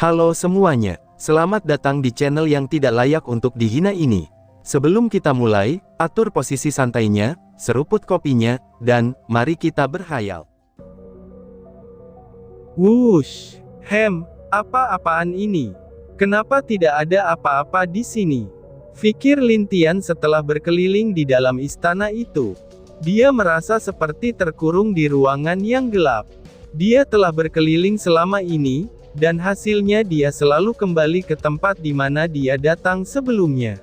Halo semuanya, selamat datang di channel yang tidak layak untuk dihina ini. Sebelum kita mulai, atur posisi santainya, seruput kopinya, dan mari kita berkhayal. Wush, apa-apaan ini? Kenapa tidak ada apa-apa di sini? Pikir Lin Tian setelah berkeliling di dalam istana itu. Dia merasa seperti terkurung di ruangan yang gelap. Dia telah berkeliling selama ini, dan hasilnya dia selalu kembali ke tempat di mana dia datang sebelumnya.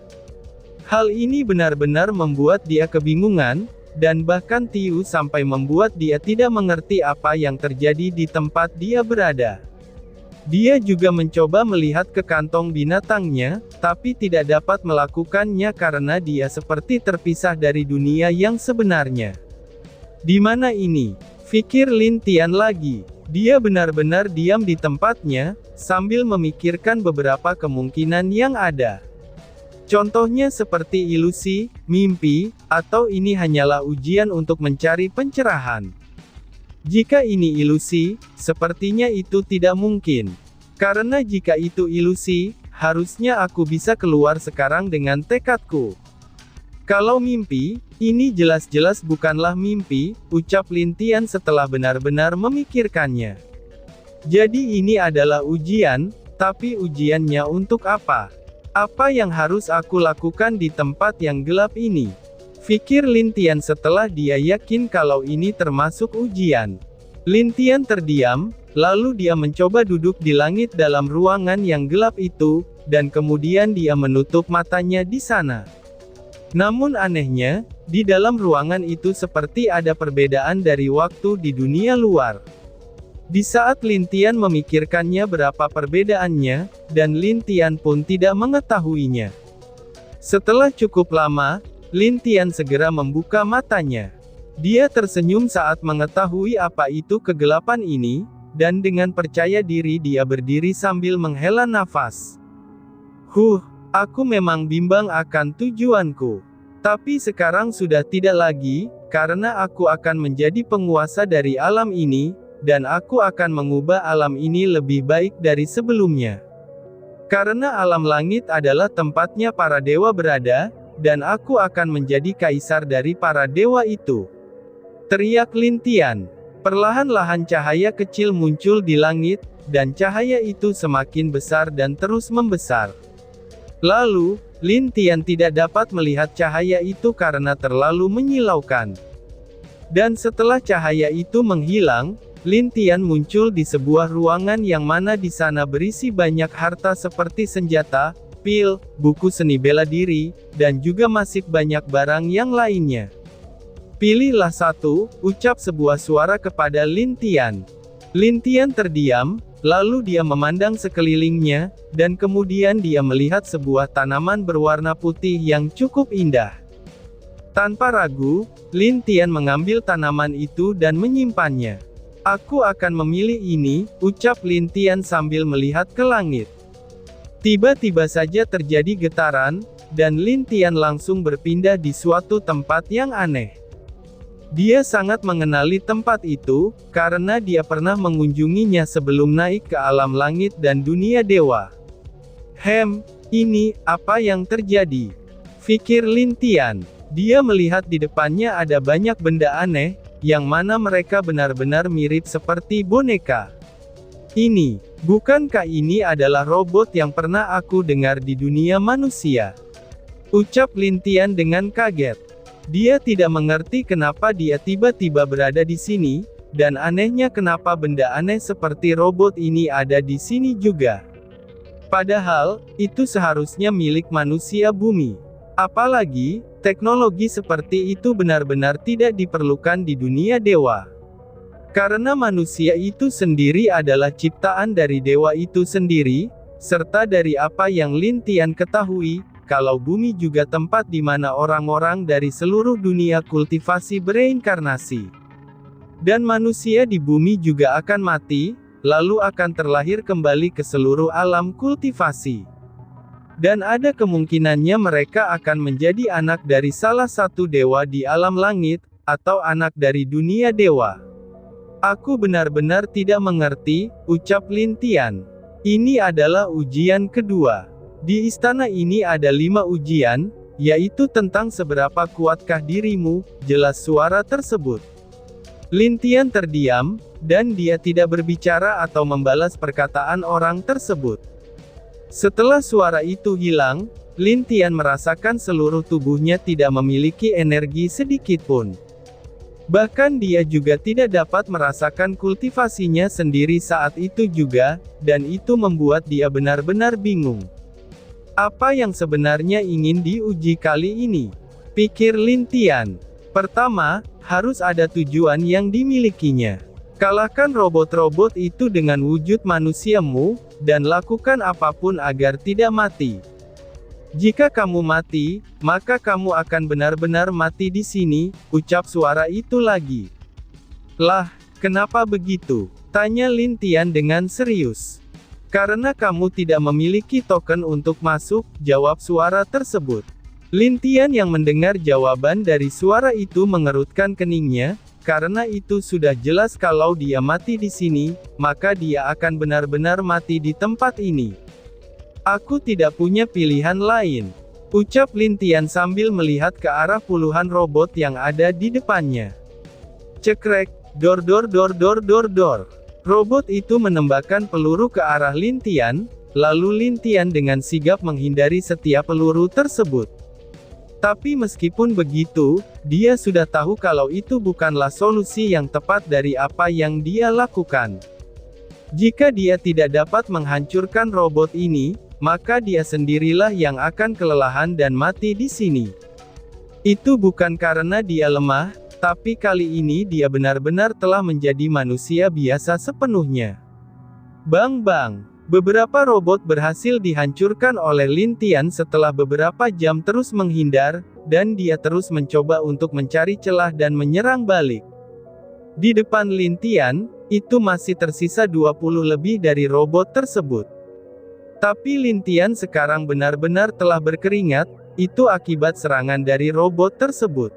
Hal ini benar-benar membuat dia kebingungan, dan bahkan Tiu sampai membuat dia tidak mengerti apa yang terjadi di tempat dia berada. Dia juga mencoba melihat ke kantong binatangnya, tapi tidak dapat melakukannya karena dia seperti terpisah dari dunia yang sebenarnya. Di mana ini? Pikir Lin Tian lagi. Dia benar-benar diam di tempatnya, sambil memikirkan beberapa kemungkinan yang ada. Contohnya seperti ilusi, mimpi, atau ini hanyalah ujian untuk mencari pencerahan. Jika ini ilusi, sepertinya itu tidak mungkin. Karena jika itu ilusi, harusnya aku bisa keluar sekarang dengan tekadku. Kalau mimpi, ini jelas-jelas bukanlah mimpi, ucap Lin Tian setelah benar-benar memikirkannya. Jadi ini adalah ujian, tapi ujiannya untuk apa? Apa yang harus aku lakukan di tempat yang gelap ini? Pikir Lin Tian setelah dia yakin kalau ini termasuk ujian. Lin Tian terdiam, lalu dia mencoba duduk di langit dalam ruangan yang gelap itu, dan kemudian dia menutup matanya di sana. Namun anehnya, di dalam ruangan itu seperti ada perbedaan dari waktu di dunia luar. Di saat Lin Tian memikirkannya berapa perbedaannya, dan Lin Tian pun tidak mengetahuinya. Setelah cukup lama, Lin Tian segera membuka matanya. Dia tersenyum saat mengetahui apa itu kegelapan ini, dan dengan percaya diri dia berdiri sambil menghela nafas. Aku memang bimbang akan tujuanku. Tapi sekarang sudah tidak lagi, karena aku akan menjadi penguasa dari alam ini, dan aku akan mengubah alam ini lebih baik dari sebelumnya. Karena alam langit adalah tempatnya para dewa berada, dan aku akan menjadi kaisar dari para dewa itu. Teriak Lin Tian. Perlahan-lahan cahaya kecil muncul di langit, dan cahaya itu semakin besar dan terus membesar. Lalu, Lin Tian tidak dapat melihat cahaya itu karena terlalu menyilaukan. Dan setelah cahaya itu menghilang, Lin Tian muncul di sebuah ruangan yang mana di sana berisi banyak harta seperti senjata, pil, buku seni bela diri, dan juga masih banyak barang yang lainnya. Pilihlah satu, ucap sebuah suara kepada Lin Tian. Lin Tian terdiam, lalu dia memandang sekelilingnya, dan kemudian dia melihat sebuah tanaman berwarna putih yang cukup indah. Tanpa ragu, Lin Tian mengambil tanaman itu dan menyimpannya. Aku akan memilih ini, ucap Lin Tian sambil melihat ke langit. Tiba-tiba saja terjadi getaran, dan Lin Tian langsung berpindah di suatu tempat yang aneh. Dia sangat mengenali tempat itu, karena dia pernah mengunjunginya sebelum naik ke alam langit dan dunia dewa. Ini, apa yang terjadi? Pikir Lin Tian. Dia melihat di depannya ada banyak benda aneh, yang mana mereka benar-benar mirip seperti boneka. Bukankah ini adalah robot yang pernah aku dengar di dunia manusia? Ucap Lin Tian dengan kaget. Dia tidak mengerti kenapa dia tiba-tiba berada di sini, dan anehnya kenapa benda aneh seperti robot ini ada di sini juga. Padahal, itu seharusnya milik manusia bumi. Apalagi, teknologi seperti itu benar-benar tidak diperlukan di dunia dewa. Karena manusia itu sendiri adalah ciptaan dari dewa itu sendiri, serta dari apa yang Lin Tian ketahui, kalau bumi juga tempat di mana orang-orang dari seluruh dunia kultivasi bereinkarnasi. Dan manusia di bumi juga akan mati, lalu akan terlahir kembali ke seluruh alam kultivasi. Dan ada kemungkinannya mereka akan menjadi anak dari salah satu dewa di alam langit, atau anak dari dunia dewa. Aku benar-benar tidak mengerti, ucap Lin Tian. Ini adalah ujian kedua. Di istana ini ada 5 ujian, yaitu tentang seberapa kuatkah dirimu, jelas suara tersebut. Lin Tian terdiam, dan dia tidak berbicara atau membalas perkataan orang tersebut. Setelah suara itu hilang, Lin Tian merasakan seluruh tubuhnya tidak memiliki energi sedikitpun. Bahkan dia juga tidak dapat merasakan kultivasinya sendiri saat itu juga, dan itu membuat dia benar-benar bingung. Apa yang sebenarnya ingin diuji kali ini? Pikir Lin Tian. Pertama, harus ada tujuan yang dimilikinya. Kalahkan robot-robot itu dengan wujud manusiamu, dan lakukan apapun agar tidak mati. Jika kamu mati, maka kamu akan benar-benar mati di sini, ucap suara itu lagi. Lah, kenapa begitu? Tanya Lin Tian dengan serius. Karena kamu tidak memiliki token untuk masuk, jawab suara tersebut. Lin Tian yang mendengar jawaban dari suara itu mengerutkan keningnya, karena itu sudah jelas kalau dia mati di sini, maka dia akan benar-benar mati di tempat ini. Aku tidak punya pilihan lain, ucap Lin Tian sambil melihat ke arah puluhan robot yang ada di depannya. Cekrek, dor dor dor dor dor dor. Robot itu menembakkan peluru ke arah Lin Tian, lalu Lin Tian dengan sigap menghindari setiap peluru tersebut. Tapi meskipun begitu, dia sudah tahu kalau itu bukanlah solusi yang tepat dari apa yang dia lakukan. Jika dia tidak dapat menghancurkan robot ini, maka dia sendirilah yang akan kelelahan dan mati di sini. Itu bukan karena dia lemah, tapi kali ini dia benar-benar telah menjadi manusia biasa sepenuhnya. Bang bang. Beberapa robot berhasil dihancurkan oleh Lin Tian setelah beberapa jam terus menghindar, dan dia terus mencoba untuk mencari celah dan menyerang balik. Di depan Lin Tian, itu masih tersisa 20 lebih dari robot tersebut. Tapi Lin Tian sekarang benar-benar telah berkeringat, itu akibat serangan dari robot tersebut.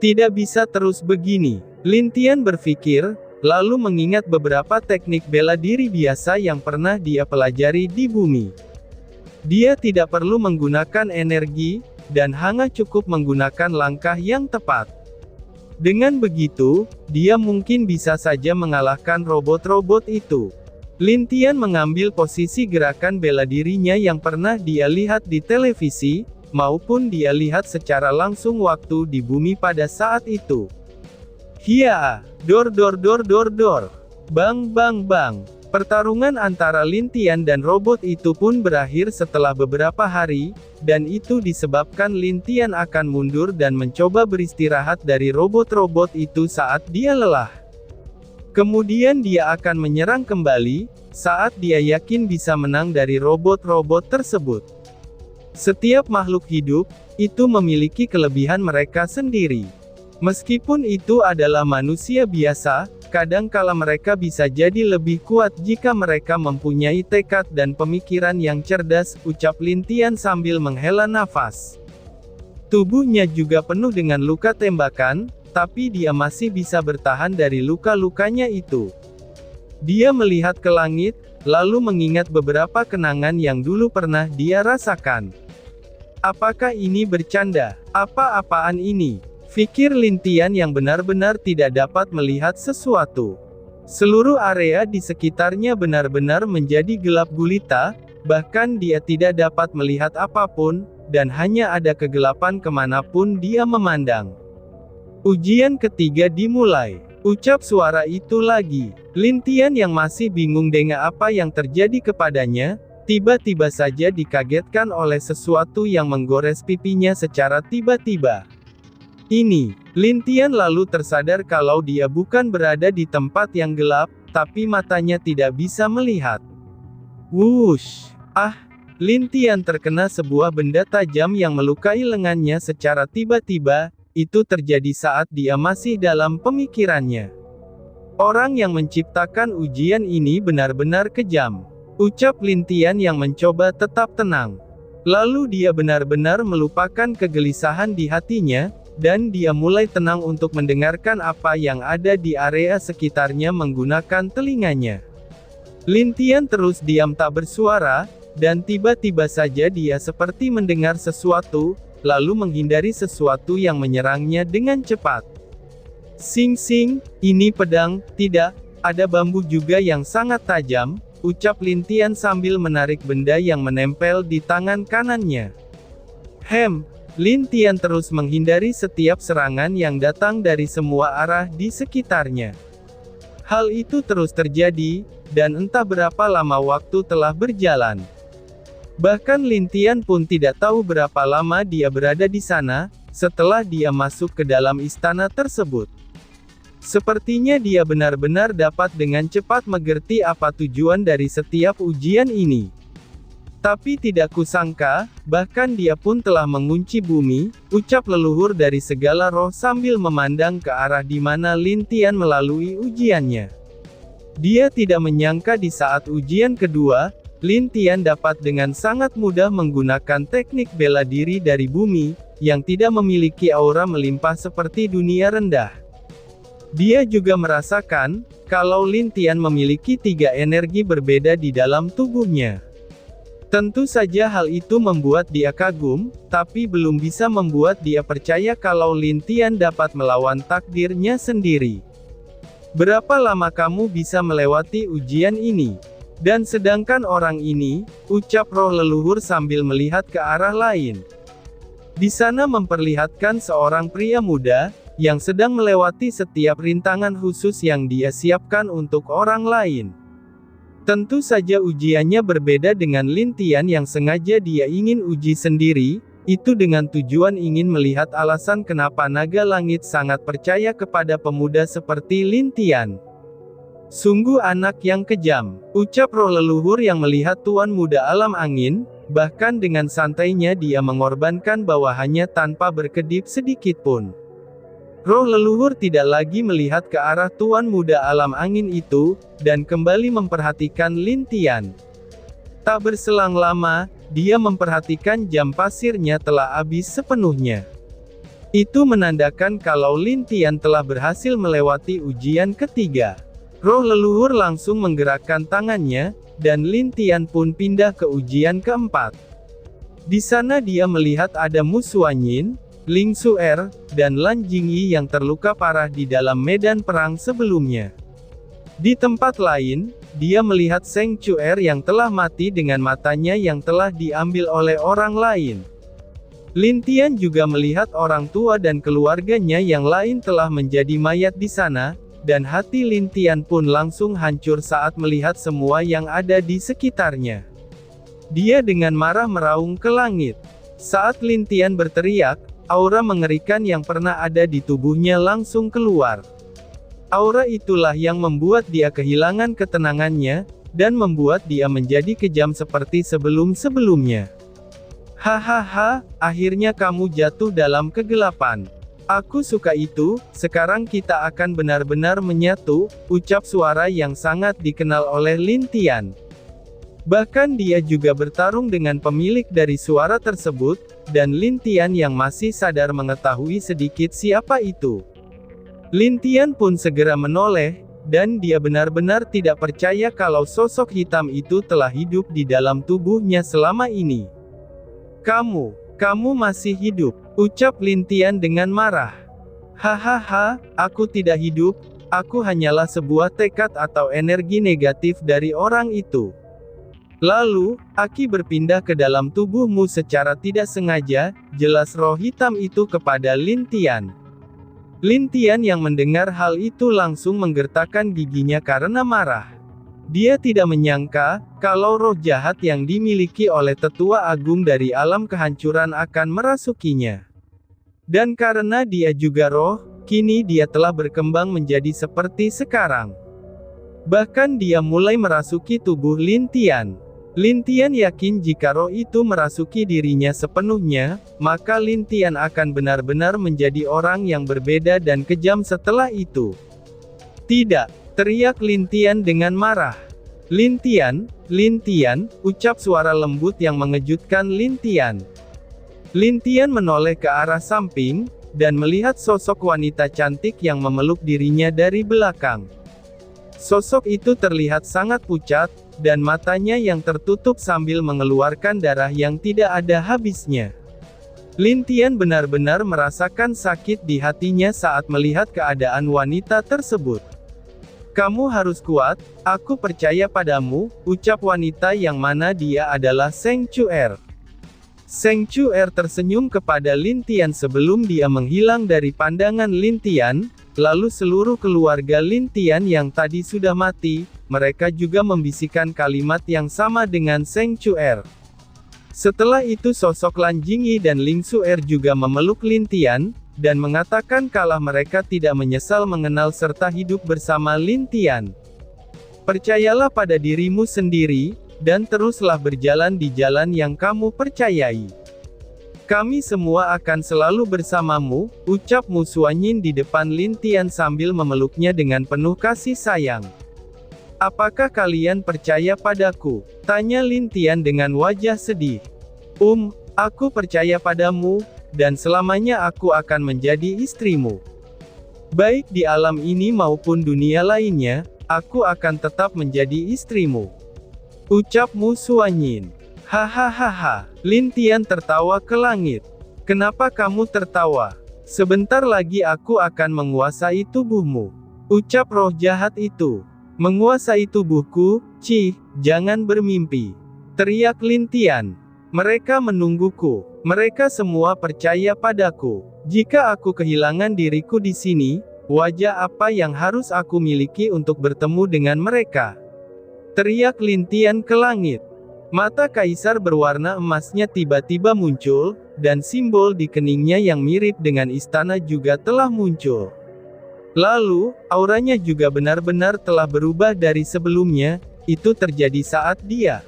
Tidak bisa terus begini, Lin Tian berpikir, lalu mengingat beberapa teknik bela diri biasa yang pernah dia pelajari di bumi. Dia tidak perlu menggunakan energi, dan hanya cukup menggunakan langkah yang tepat. Dengan begitu, dia mungkin bisa saja mengalahkan robot-robot itu. Lin Tian mengambil posisi gerakan bela dirinya yang pernah dia lihat di televisi, maupun dia lihat secara langsung waktu di bumi pada saat itu. Hia, dor dor dor dor dor. Bang bang bang. Pertarungan antara Lin Tian dan robot itu pun berakhir setelah beberapa hari, dan itu disebabkan Lin Tian akan mundur dan mencoba beristirahat dari robot-robot itu saat dia lelah. Kemudian dia akan menyerang kembali, saat dia yakin bisa menang dari robot-robot tersebut. Setiap makhluk hidup, itu memiliki kelebihan mereka sendiri. Meskipun itu adalah manusia biasa, kadangkala mereka bisa jadi lebih kuat jika mereka mempunyai tekad dan pemikiran yang cerdas, ucap Lin Tian sambil menghela nafas. Tubuhnya juga penuh dengan luka tembakan, tapi dia masih bisa bertahan dari luka-lukanya itu. Dia melihat ke langit, lalu mengingat beberapa kenangan yang dulu pernah dia rasakan. Apakah ini bercanda? Apa-apaan ini? Pikir Lin Tian yang benar-benar tidak dapat melihat sesuatu. Seluruh area di sekitarnya benar-benar menjadi gelap gulita, bahkan dia tidak dapat melihat apapun, dan hanya ada kegelapan kemanapun dia memandang. Ujian ketiga dimulai. Ucap suara itu lagi. Lin Tian yang masih bingung dengan apa yang terjadi kepadanya, tiba-tiba saja dikagetkan oleh sesuatu yang menggores pipinya secara tiba-tiba. Ini, Lin Tian lalu tersadar kalau dia bukan berada di tempat yang gelap, tapi matanya tidak bisa melihat. Wush! Ah! Lin Tian terkena sebuah benda tajam yang melukai lengannya secara tiba-tiba, itu terjadi saat dia masih dalam pemikirannya. Orang yang menciptakan ujian ini benar-benar kejam. Ucap Lin Tian yang mencoba tetap tenang. Lalu dia benar-benar melupakan kegelisahan di hatinya, dan dia mulai tenang untuk mendengarkan apa yang ada di area sekitarnya menggunakan telinganya. Lin Tian terus diam tak bersuara, dan tiba-tiba saja dia seperti mendengar sesuatu, lalu menghindari sesuatu yang menyerangnya dengan cepat. Sing sing, ini pedang, tidak, ada bambu juga yang sangat tajam, ucap Lin Tian sambil menarik benda yang menempel di tangan kanannya. Lin Tian terus menghindari setiap serangan yang datang dari semua arah di sekitarnya. Hal itu terus terjadi, dan entah berapa lama waktu telah berjalan. Bahkan Lin Tian pun tidak tahu berapa lama dia berada di sana, setelah dia masuk ke dalam istana tersebut. Sepertinya dia benar-benar dapat dengan cepat mengerti apa tujuan dari setiap ujian ini. Tapi tidak kusangka, bahkan dia pun telah mengunci bumi, ucap leluhur dari segala roh sambil memandang ke arah di mana Lin Tian melalui ujiannya. Dia tidak menyangka di saat ujian kedua, Lin Tian dapat dengan sangat mudah menggunakan teknik bela diri dari bumi, yang tidak memiliki aura melimpah seperti dunia rendah. Dia juga merasakan, kalau Lin Tian memiliki 3 energi berbeda di dalam tubuhnya. Tentu saja hal itu membuat dia kagum, tapi belum bisa membuat dia percaya kalau Lin Tian dapat melawan takdirnya sendiri. Berapa lama kamu bisa melewati ujian ini? Dan sedangkan orang ini, ucap roh leluhur sambil melihat ke arah lain. Di sana memperlihatkan seorang pria muda, yang sedang melewati setiap rintangan khusus yang dia siapkan untuk orang lain. Tentu saja ujiannya berbeda dengan Lin Tian yang sengaja dia ingin uji sendiri, itu dengan tujuan ingin melihat alasan kenapa naga langit sangat percaya kepada pemuda seperti Lin Tian. Sungguh anak yang kejam, ucap roh leluhur yang melihat tuan muda alam angin, bahkan dengan santainya dia mengorbankan bawahannya tanpa berkedip sedikitpun. Roh leluhur tidak lagi melihat ke arah tuan muda alam angin itu, dan kembali memperhatikan Lin Tian. Tak berselang lama, dia memperhatikan jam pasirnya telah habis sepenuhnya. Itu menandakan kalau Lin Tian telah berhasil melewati ujian ketiga. Roh leluhur langsung menggerakkan tangannya, dan Lin Tian pun pindah ke ujian keempat. Di sana dia melihat ada Mu Xuanyin, Ling Xuer, dan Lan Jingyi yang terluka parah di dalam medan perang sebelumnya. Di tempat lain, dia melihat Zheng Chuer yang telah mati dengan matanya yang telah diambil oleh orang lain. Lin Tian juga melihat orang tua dan keluarganya yang lain telah menjadi mayat di sana, dan hati Lin Tian pun langsung hancur saat melihat semua yang ada di sekitarnya. Dia dengan marah meraung ke langit. Saat Lin Tian berteriak, aura mengerikan yang pernah ada di tubuhnya langsung keluar. Aura itulah yang membuat dia kehilangan ketenangannya, dan membuat dia menjadi kejam seperti sebelum-sebelumnya. Hahaha, akhirnya kamu jatuh dalam kegelapan. Aku suka itu, sekarang kita akan benar-benar menyatu, ucap suara yang sangat dikenal oleh Lin Tian. Bahkan dia juga bertarung dengan pemilik dari suara tersebut, dan Lin Tian yang masih sadar mengetahui sedikit siapa itu. Lin Tian pun segera menoleh, dan dia benar-benar tidak percaya kalau sosok hitam itu telah hidup di dalam tubuhnya selama ini. Kamu masih hidup, ucap Lin Tian dengan marah. Hahaha, aku tidak hidup, aku hanyalah sebuah tekad atau energi negatif dari orang itu. Lalu, Aki berpindah ke dalam tubuhmu secara tidak sengaja, jelas roh hitam itu kepada Lin Tian. Lin Tian yang mendengar hal itu langsung menggertakkan giginya karena marah. Dia tidak menyangka, kalau roh jahat yang dimiliki oleh tetua agung dari alam kehancuran akan merasukinya. Dan karena dia juga roh, kini dia telah berkembang menjadi seperti sekarang. Bahkan dia mulai merasuki tubuh Lin Tian. Lin Tian yakin jika roh itu merasuki dirinya sepenuhnya, maka Lin Tian akan benar-benar menjadi orang yang berbeda dan kejam setelah itu. Tidak, teriak Lin Tian dengan marah. Lin Tian, ucap suara lembut yang mengejutkan Lin Tian. Lin Tian menoleh ke arah samping, dan melihat sosok wanita cantik yang memeluk dirinya dari belakang. Sosok itu terlihat sangat pucat, dan matanya yang tertutup sambil mengeluarkan darah yang tidak ada habisnya. Lin Tian benar-benar merasakan sakit di hatinya saat melihat keadaan wanita tersebut. "Kamu harus kuat, aku percaya padamu," ucap wanita yang mana dia adalah Seng Chuer. Seng Chuer tersenyum kepada Lin Tian sebelum dia menghilang dari pandangan Lin Tian, lalu seluruh keluarga Lin Tian yang tadi sudah mati, mereka juga membisikkan kalimat yang sama dengan Seng Chuer. Setelah itu sosok Lan Jingyi dan Ling Xuer juga memeluk Lin Tian, dan mengatakan kalau mereka tidak menyesal mengenal serta hidup bersama Lin Tian. "Percayalah pada dirimu sendiri, dan teruslah berjalan di jalan yang kamu percayai. Kami semua akan selalu bersamamu," ucap Mu Xuanyin di depan Lin Tian sambil memeluknya dengan penuh kasih sayang. "Apakah kalian percaya padaku?" tanya Lin Tian dengan wajah sedih. Aku percaya padamu, dan selamanya aku akan menjadi istrimu. Baik di alam ini maupun dunia lainnya, aku akan tetap menjadi istrimu," ucap Mu Xuanyin. "Hahaha." Lin Tian tertawa ke langit. "Kenapa kamu tertawa? Sebentar lagi aku akan menguasai tubuhmu," ucap roh jahat itu. "Menguasai tubuhku? Cih, jangan bermimpi," teriak Lin Tian. "Mereka menungguku. Mereka semua percaya padaku. Jika aku kehilangan diriku di sini, wajah apa yang harus aku miliki untuk bertemu dengan mereka?" teriak Lin Tian ke langit. Mata kaisar berwarna emasnya tiba-tiba muncul, dan simbol di keningnya yang mirip dengan istana juga telah muncul. Lalu, auranya juga benar-benar telah berubah dari sebelumnya. Itu terjadi saat dia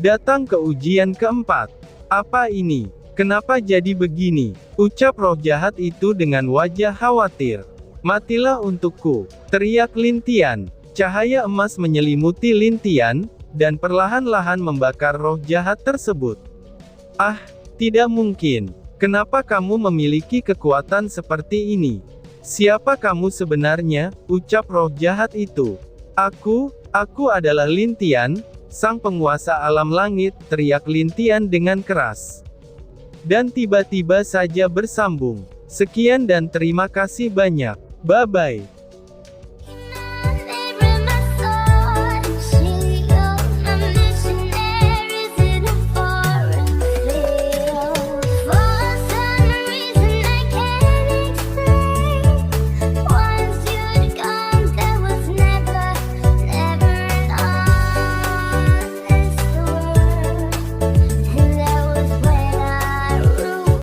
datang ke ujian keempat. "Apa ini? Kenapa jadi begini?" ucap roh jahat itu dengan wajah khawatir. "Matilah untukku," teriak Lin Tian. Cahaya emas menyelimuti Lin Tian, dan perlahan-lahan membakar roh jahat tersebut. "Ah, tidak mungkin. Kenapa kamu memiliki kekuatan seperti ini? Siapa kamu sebenarnya?" ucap roh jahat itu. Aku adalah Lin Tian, sang penguasa alam langit," teriak Lin Tian dengan keras. Dan tiba-tiba saja bersambung. "Sekian dan terima kasih banyak. Bye-bye."